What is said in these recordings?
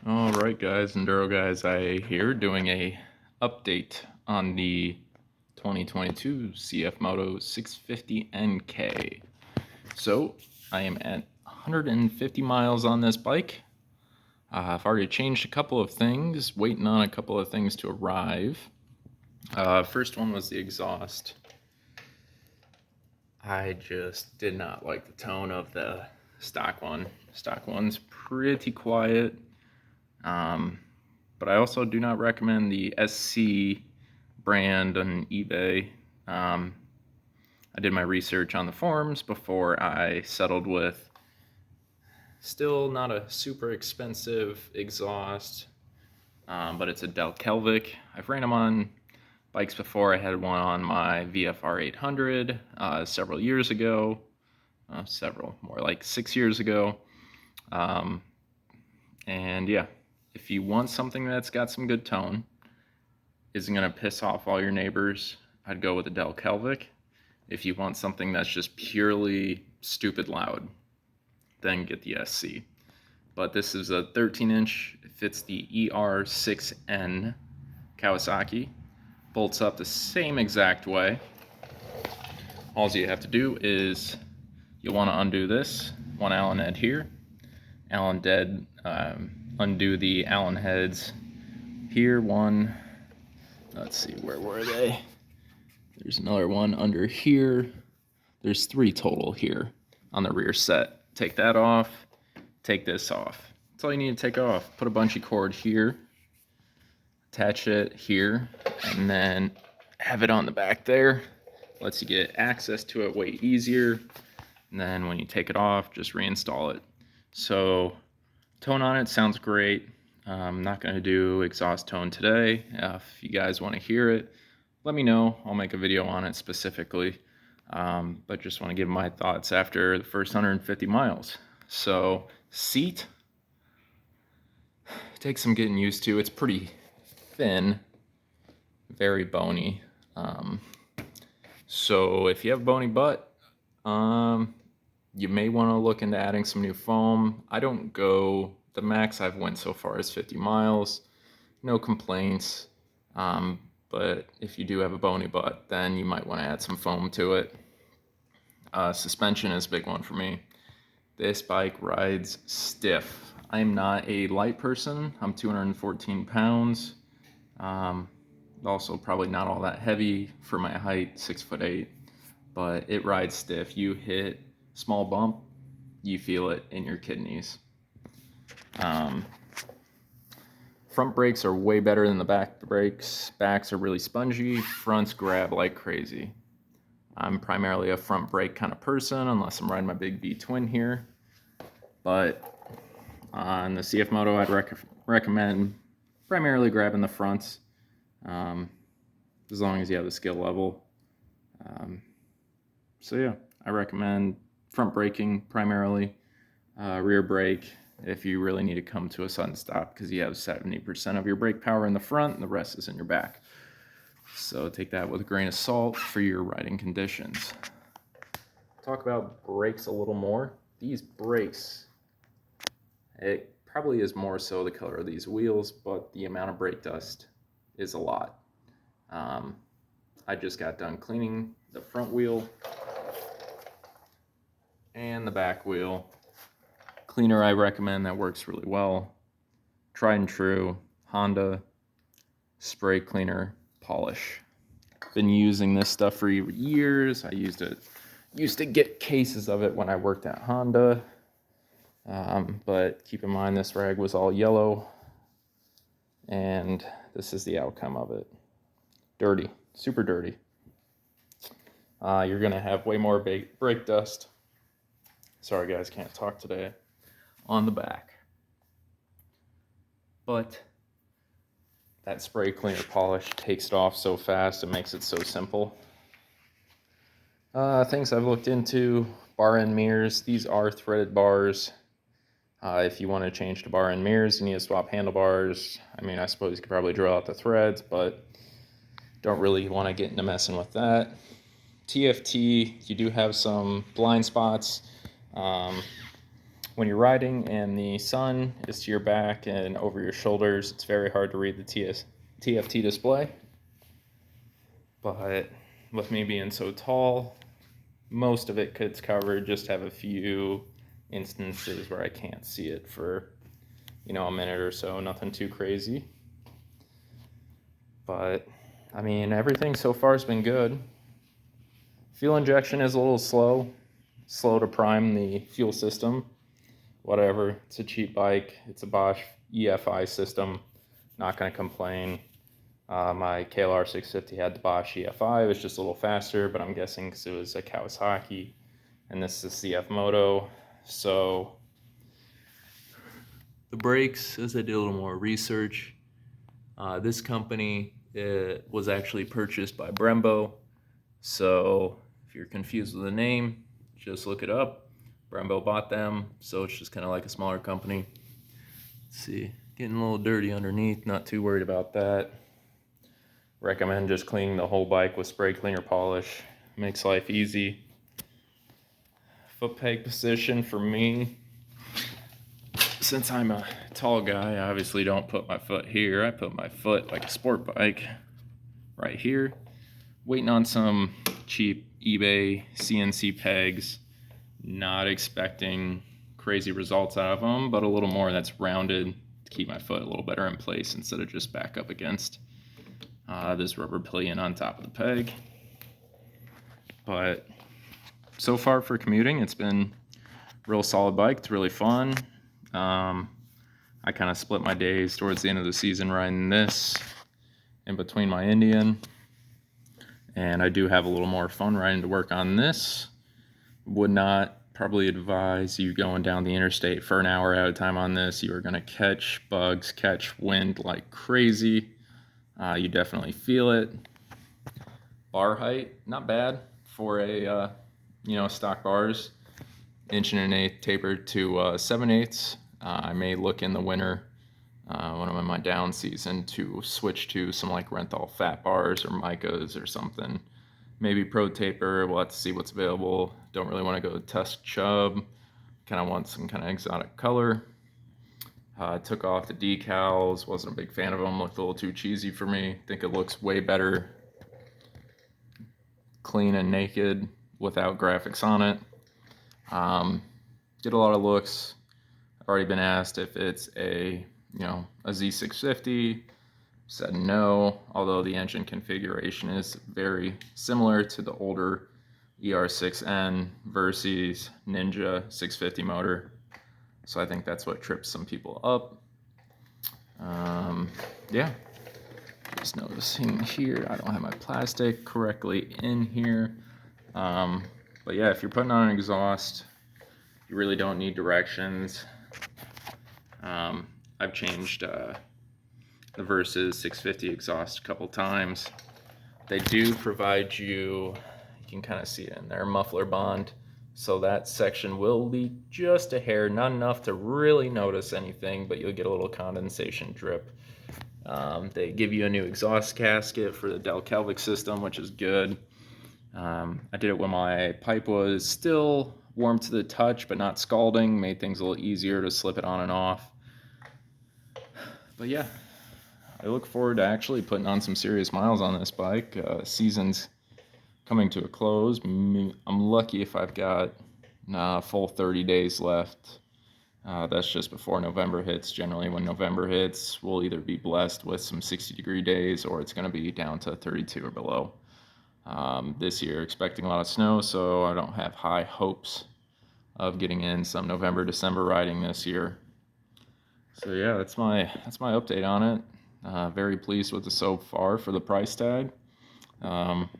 All right, guys, Enduro guys, I here doing a update on the 2022 CFMoto 650 NK. So I am at 150 miles on this bike. I've already changed a couple of things, waiting on a couple of things to arrive. First one was the exhaust. I just did not like the tone of the stock one. Stock one's pretty quiet. But I also do not recommend the SC brand on eBay. I did my research on the forums before I settled with still not a super expensive exhaust, but it's a Del Kelvic. I've ran them on bikes before. I had one on my VFR 800 several years ago, more like 6 years ago. And yeah, if you want something that's got some good tone, isn't going to piss off all your neighbors, I'd go with a Del Kelvic. If you want something that's just purely stupid loud, then get the SC. But this is a 13-inch, it fits the ER6N Kawasaki, bolts up the same exact way. All you have to do is you'll want to undo this, one Allen head here, Allen head, undo the Allen heads here, one, let's see, where were they? There's another one under here. There's 3 total here on the rear set. Take that off, take this off. That's all you need to take off. Put a bungee cord here, attach it here, and then have it on the back there. Lets you get access to it way easier. And then when you take it off, just reinstall it. So tone on it sounds great. I'm not going to do exhaust tone today. If you guys want to hear it, let me know. I'll make a video on it specifically. But just want to give my thoughts after the first 150 miles. So seat, takes some getting used to. It's pretty thin, very bony. So if you have a bony butt, you may want to look into adding some new foam. I don't go, the max I've went so far is 50 miles. No complaints. But if you do have a bony butt, then you might want to add some foam to it. Suspension is a big one for me. This bike rides stiff. I'm not a light person. I'm 214 pounds. Also probably not all that heavy for my height, 6'8", but it rides stiff. You hit small bump, you feel it in your kidneys. Front brakes are way better than the back brakes. Backs are really spongy, fronts grab like crazy. I'm primarily a front brake kind of person, unless I'm riding my big V twin here. But on the CFMoto, I'd recommend primarily grabbing the fronts, as long as you have the skill level. So yeah, I recommend front braking primarily, rear brake if you really need to come to a sudden stop, because you have 70% of your brake power in the front and the rest is in your back. So take that with a grain of salt for your riding conditions. Talk about brakes a little more. These brakes, it probably is more so the color of these wheels, but the amount of brake dust is a lot. I just got done cleaning the front wheel and the back wheel. Cleaner I recommend that works really well. Tried and true Honda spray cleaner polish. Been using this stuff for years. I used to get cases of it when I worked at Honda. But keep in mind this rag was all yellow, and this is the outcome of it. Dirty, super dirty. You're gonna have way more brake dust. Sorry guys, can't talk today. On the back. But that spray cleaner polish takes it off so fast, it makes it so simple. Things I've looked into, bar end mirrors. These are threaded bars. If you want to change to bar end mirrors, you need to swap handlebars. I mean, I suppose you could probably drill out the threads, but don't really want to get into messing with that. TFT, you do have some blind spots. One when you're riding and the sun is to your back and over your shoulders, it's very hard to read the TFT display. But with me being so tall, most of it gets covered. Just have a few instances where I can't see it for, a minute or so. Nothing too crazy. But, I mean, everything so far has been good. Fuel injection is a little slow to prime the fuel system. Whatever, it's a cheap bike. It's a Bosch EFI system. Not going to complain. My KLR 650 had the Bosch EFI. It was just a little faster, but I'm guessing because it was a Kawasaki, and this is a CFMoto. So the brakes, as I did a little more research, this company was actually purchased by Brembo. So if you're confused with the name, just look it up. Brembo bought them, so it's just kind of like a smaller company. Let's see, getting a little dirty underneath, not too worried about that. Recommend just cleaning the whole bike with spray cleaner polish. Makes life easy. Foot peg position for me, since I'm a tall guy, I obviously don't put my foot here. I put my foot like a sport bike right here. Waiting on some cheap eBay CNC pegs. Not expecting crazy results out of them, but a little more that's rounded to keep my foot a little better in place instead of just back up against this rubber pillion on top of the peg. But so far for commuting, it's been a real solid bike. It's really fun. I kind of split my days towards the end of the season riding this in between my Indian, and I do have a little more fun riding to work on this. Would not probably advise you going down the interstate for an hour at a time on this. You are going to catch bugs, catch wind like crazy. You definitely feel it. Bar height, not bad for a stock bars. 1 1/8 tapered to 7/8. I may look in the winter when I'm in my down season to switch to some like Renthal fat bars or micas or something. Maybe pro taper. We'll have to see what's available. Don't really want to go Tusk Chub. Kind of want some kind of exotic color. Took off the decals. Wasn't a big fan of them. Looked a little too cheesy for me. Think it looks way better clean and naked without graphics on it. Get a lot of looks. I've already been asked if it's a Z650. Said no, although the engine configuration is very similar to the older ER6N versus Ninja 650 motor. So I think that's what trips some people up. Yeah, just noticing here, I don't have my plastic correctly in here. But yeah, if you're putting on an exhaust, you really don't need directions. I've changed the Versus 650 exhaust a couple times. They do provide you can kind of see it in there, muffler bond. So that section will leak just a hair, not enough to really notice anything, but you'll get a little condensation drip. They give you a new exhaust gasket for the Delkelvik system, which is good. I did it when my pipe was still warm to the touch, but not scalding. Made things a little easier to slip it on and off. But yeah, I look forward to actually putting on some serious miles on this bike. Season's coming to a close. I'm lucky if I've got a full 30 days left. That's just before November hits. Generally, when November hits, we'll either be blessed with some 60-degree days or it's going to be down to 32 or below. This year, expecting a lot of snow, so I don't have high hopes of getting in some November, December riding this year. So yeah, that's my update on it. Very pleased with it so far for the price tag.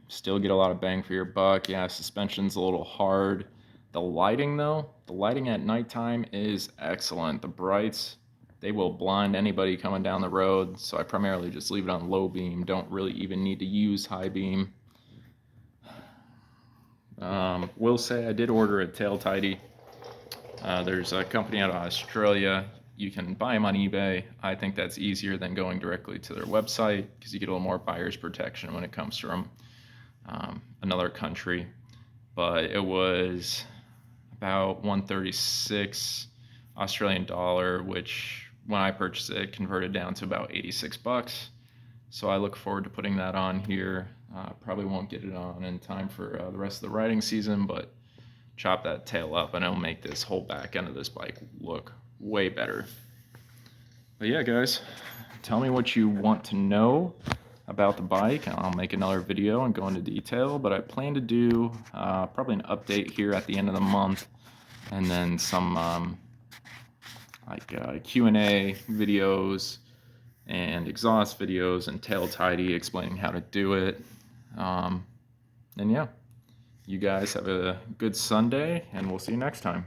Still get a lot of bang for your buck. Yeah, suspension's a little hard. The lighting though, the lighting at nighttime is excellent. The brights, they will blind anybody coming down the road. So I primarily just leave it on low beam. Don't really even need to use high beam. Will say I did order a tail tidy. There's a company out of Australia. You can buy them on eBay. I think that's easier than going directly to their website because you get a little more buyer's protection when it comes from another country. But it was about $136 Australian dollar, which when I purchased it converted down to about 86 bucks. So I look forward to putting that on here. Probably won't get it on in time for the rest of the riding season, but chop that tail up and it'll make this whole back end of this bike look way better. But yeah, guys, tell me what you want to know about the bike, and I'll make another video and go into detail. But I plan to do probably an update here at the end of the month, and then some Q&A videos and exhaust videos and tail tidy explaining how to do it. And yeah, you guys have a good Sunday, and we'll see you next time.